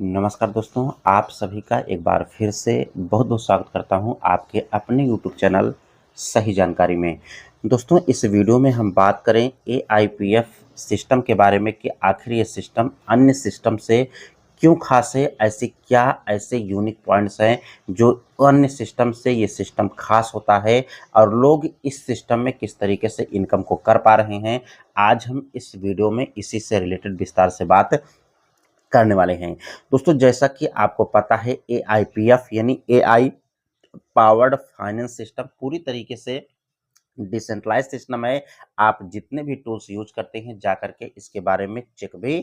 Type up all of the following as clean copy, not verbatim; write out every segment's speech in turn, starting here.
नमस्कार दोस्तों, आप सभी का एक बार फिर से बहुत-बहुत स्वागत करता हूं आपके अपने यूट्यूब चैनल सही जानकारी में। दोस्तों, इस वीडियो में हम बात करें एआईपीएफ सिस्टम के बारे में कि आखिर ये सिस्टम अन्य सिस्टम से क्यों ख़ास है? ऐसे क्या ऐसे यूनिक पॉइंट्स हैं जो अन्य सिस्टम से ये सिस्टम ख़ास होता है और लोग इस सिस्टम में किस तरीके से इनकम को कर पा रहे हैं? आज हम इस वीडियो में इसी से रिलेटेड विस्तार से बात करने वाले हैं। दोस्तों, जैसा कि आपको पता है एआईपीएफ यानी एआई पावर्ड फाइनेंस सिस्टम पूरी तरीके से डिसेंट्रलाइज्ड सिस्टम है। आप जितने भी टूल्स यूज़ करते हैं जा कर के इसके बारे में चेक भी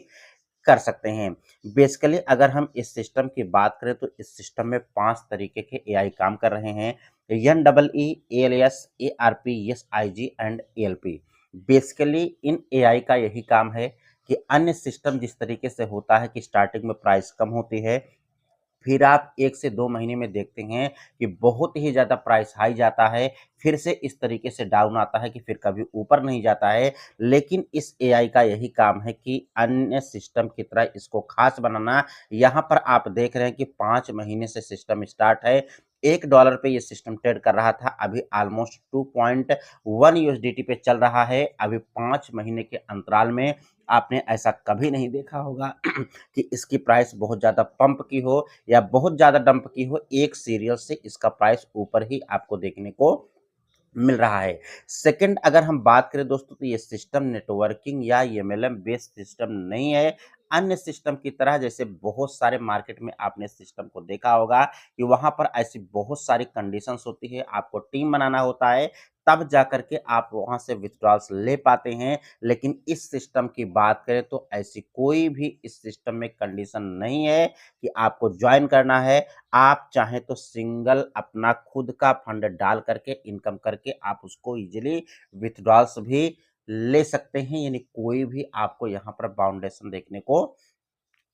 कर सकते हैं। बेसिकली अगर हम इस सिस्टम की बात करें तो इस सिस्टम में 5 तरीके के एआई काम कर रहे हैं। NEE, ALS, ARP, SIG and ALP. Basically इन एआई का यही काम है कि अन्य सिस्टम जिस तरीके से होता है कि स्टार्टिंग में प्राइस कम होती है, फिर आप 1 से 2 महीने में देखते हैं कि बहुत ही ज़्यादा प्राइस हाई जाता है, फिर से इस तरीके से डाउन आता है कि फिर कभी ऊपर नहीं जाता है। लेकिन इस एआई का यही काम है कि अन्य सिस्टम की तरह इसको ख़ास बनाना। यहाँ पर आप देख रहे हैं कि 5 महीने से सिस्टम स्टार्ट है। $1 पे ये सिस्टम ट्रेड कर रहा था, अभी ऑलमोस्ट 2.1 यूएसडीटी पे चल रहा है। अभी 5 महीने के अंतराल में आपने ऐसा कभी नहीं देखा होगा कि इसकी प्राइस बहुत ज़्यादा पंप की हो या बहुत ज़्यादा डंप की हो। एक सीरियल से इसका प्राइस ऊपर ही आपको देखने को मिल रहा है। सेकंड, अगर हम बात करें दोस्तों तो ये सिस्टम नेटवर्किंग या एमएलएम बेस्ड सिस्टम नहीं है। अन्य सिस्टम की तरह जैसे बहुत सारे मार्केट में आपने सिस्टम को देखा होगा कि वहाँ पर ऐसी बहुत सारी कंडीशंस होती है, आपको टीम बनाना होता है, तब जाकर के आप वहाँ से विथड्रॉल्स ले पाते हैं। लेकिन इस सिस्टम की बात करें तो ऐसी कोई भी इस सिस्टम में कंडीशन नहीं है कि आपको जॉइन करना है। आप चाहें तो सिंगल अपना खुद का फंड डाल करके इनकम करके आप उसको इजीली विथड्रॉल्स भी ले सकते हैं, यानी कोई भी आपको यहाँ पर बाउंडेशन देखने को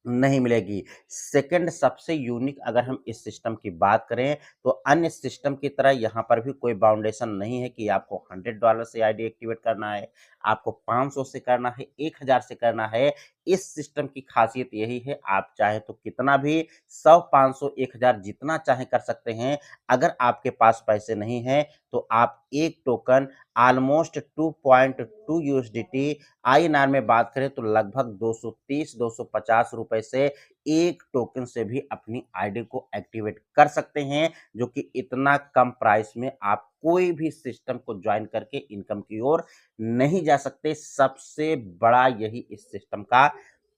नहीं मिलेगी। सेकंड, सबसे यूनिक अगर हम इस सिस्टम की बात करें तो अन्य सिस्टम की तरह यहाँ पर भी कोई बाउंडेशन नहीं है कि आपको $100 से आईडी एक्टिवेट करना है, आपको 500 से करना है, 1000 से करना है। इस सिस्टम की खासियत यही है, आप चाहे तो कितना भी 100, 500, 1000 जितना चाहे कर सकते हैं। अगर आपके पास पैसे नहीं हैं तो आप एक टोकन ऑलमोस्ट 2.2 यूएसडीटी, आईएनआर में बात करें तो लगभग 230-250 रुपए से एक टोकन से भी अपनी आईडी को एक्टिवेट कर सकते हैं, जो कि इतना कम प्राइस में आप कोई भी सिस्टम को ज्वाइन करके इनकम की ओर नहीं जा सकते। सबसे बड़ा यही इस सिस्टम का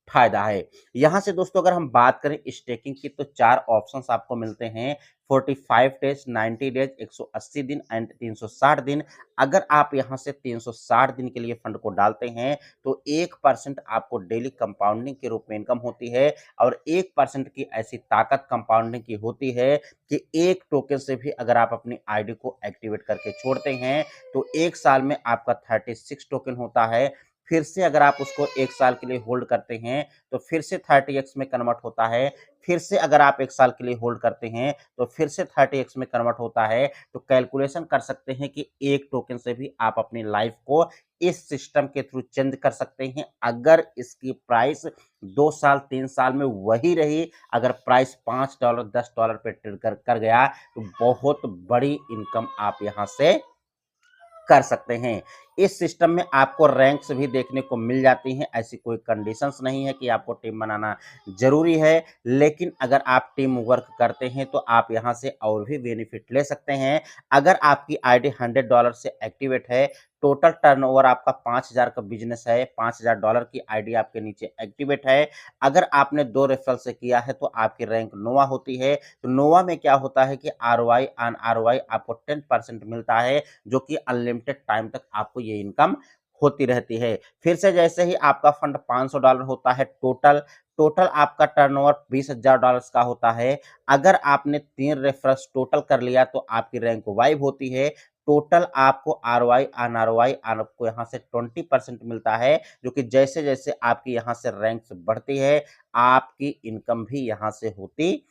फायदा है। यहाँ से दोस्तों अगर हम बात करें स्टेकिंग की तो 4 ऑप्शंस आपको मिलते हैं। 45 डेज, 90 डेज, 180 दिन एंड 360 दिन। अगर आप यहाँ से 360 दिन के लिए फंड को डालते हैं तो 1% आपको डेली कंपाउंडिंग के रूप में इनकम होती है और 1% की ऐसी ताकत कंपाउंडिंग की होती है कि एक टोकन से भी अगर आप अपनी आईडी को एक्टिवेट करके छोड़ते हैं तो 1 साल में आपका 36 टोकन होता है। फिर से अगर आप उसको 1 साल के लिए होल्ड करते हैं तो फिर से 30x में कन्वर्ट होता है। फिर से अगर आप 1 साल के लिए होल्ड करते हैं तो फिर से 30x में कन्वर्ट होता है। तो कैलकुलेशन कर सकते हैं कि एक टोकन से भी आप अपनी लाइफ को इस सिस्टम के थ्रू चेंज कर सकते हैं। अगर इसकी प्राइस 2 साल 3 साल में वही रही, अगर प्राइस $5 $10 पे ट्रेड कर गया तो बहुत बड़ी इनकम आप यहाँ से कर सकते हैं। इस सिस्टम में आपको रैंक्स भी देखने को मिल जाती हैं, ऐसी कोई कंडीशंस नहीं है कि आपको टीम बनाना ज़रूरी है। लेकिन अगर आप टीम वर्क करते हैं तो आप यहाँ से और भी बेनिफिट ले सकते हैं। अगर आपकी आईडी $100 से एक्टिवेट है, टोटल टर्नओवर आपका 5000 का बिजनेस है, $5000 की आईडी आपके नीचे एक्टिवेट है। अगर आपने 2 रेफरल से किया है तो आपकी रैंक नोवा होती है। तो नोवा में क्या होता है कि आरओआई ऑन आरओआई आपको 10% मिलता है, जो कि अनलिमिटेड टाइम तक आपको ये इनकम होती रहती है। फिर से जैसे ही आपका फंड $500 होता है टोटल, टोटल आपका टर्नओवर $20,000 का होता है। अगर आपने 3 रेफरल्स टोटल कर लिया तो आपकी रैंक वाइब होती है। टोटल आपको आरओआई ऑन आरओआई आपको यहाँ से 20% मिलता है, जो कि जैसे-जैसे आपकी यहाँ से रैंक्स बढ़ती है, आपकी इनकम भी यहाँ से होती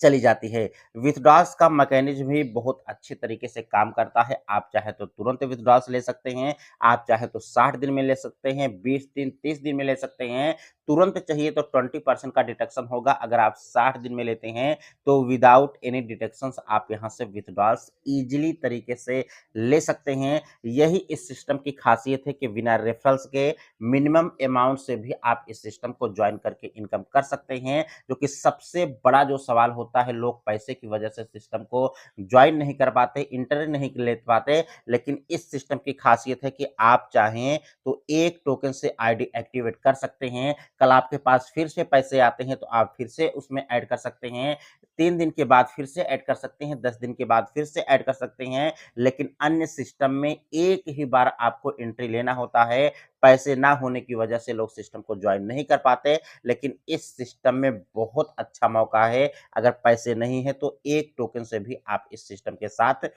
चली जाती है। विथड्रॉल्स का मैकेनिज़्म भी बहुत अच्छे तरीके से काम करता है। आप चाहे तो तुरंत विथड्रॉल्स ले सकते हैं, आप चाहे तो 60 दिन में ले सकते हैं, 20 दिन, 30 दिन में ले सकते हैं। तुरंत चाहिए तो 20% का डिडक्शन होगा। अगर आप 60 दिन में लेते हैं, तो विदाउट एनी डिडक्शंस आप यहाँ से विथड्रॉल्स ईज़िली तरीके से ले सकते हैं। यही इस सिस्टम की खासियत है कि बिना रेफरल्स के मिनिमम अमाउंट से भी आप इस सिस्टम को जॉइन करके इनकम कर सकते हैं। जो कि सबसे बड़ा जो सवाल होता है, लोग पैसे की वजह से सिस्टम को ज्वाइन नहीं कर पाते, इंटरनेट नहीं ले पाते, लेकिन इस सिस्टम की खासियत है कि आप चाहें तो एक टोकन से आईडी एक्टिवेट कर सकते हैं। कल आपके पास फिर से पैसे आते हैं तो आप फिर से उसमें ऐड कर सकते हैं। 3 दिन के बाद फिर से ऐड कर सकते हैं, 10 दिन के बाद फिर से ऐड कर सकते हैं। लेकिन अन्य सिस्टम में एक ही बार आपको एंट्री लेना होता है। पैसे ना होने की वजह से लोग सिस्टम को ज्वाइन नहीं कर पाते। लेकिन इस सिस्टम में बहुत अच्छा मौका है। अगर पैसे नहीं है तो एक टोकन से भी आप इस सिस्टम के साथ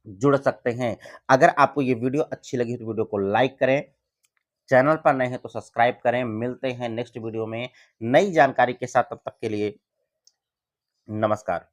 जुड़ सकते हैं। अगर आपको ये वीडियो अच्छी लगी तो वीडियो को लाइक करें, चैनल पर नए हैं तो सब्सक्राइब करें। मिलते हैं नेक्स्ट वीडियो में नई जानकारी के साथ, तब तक के लिए नमस्कार।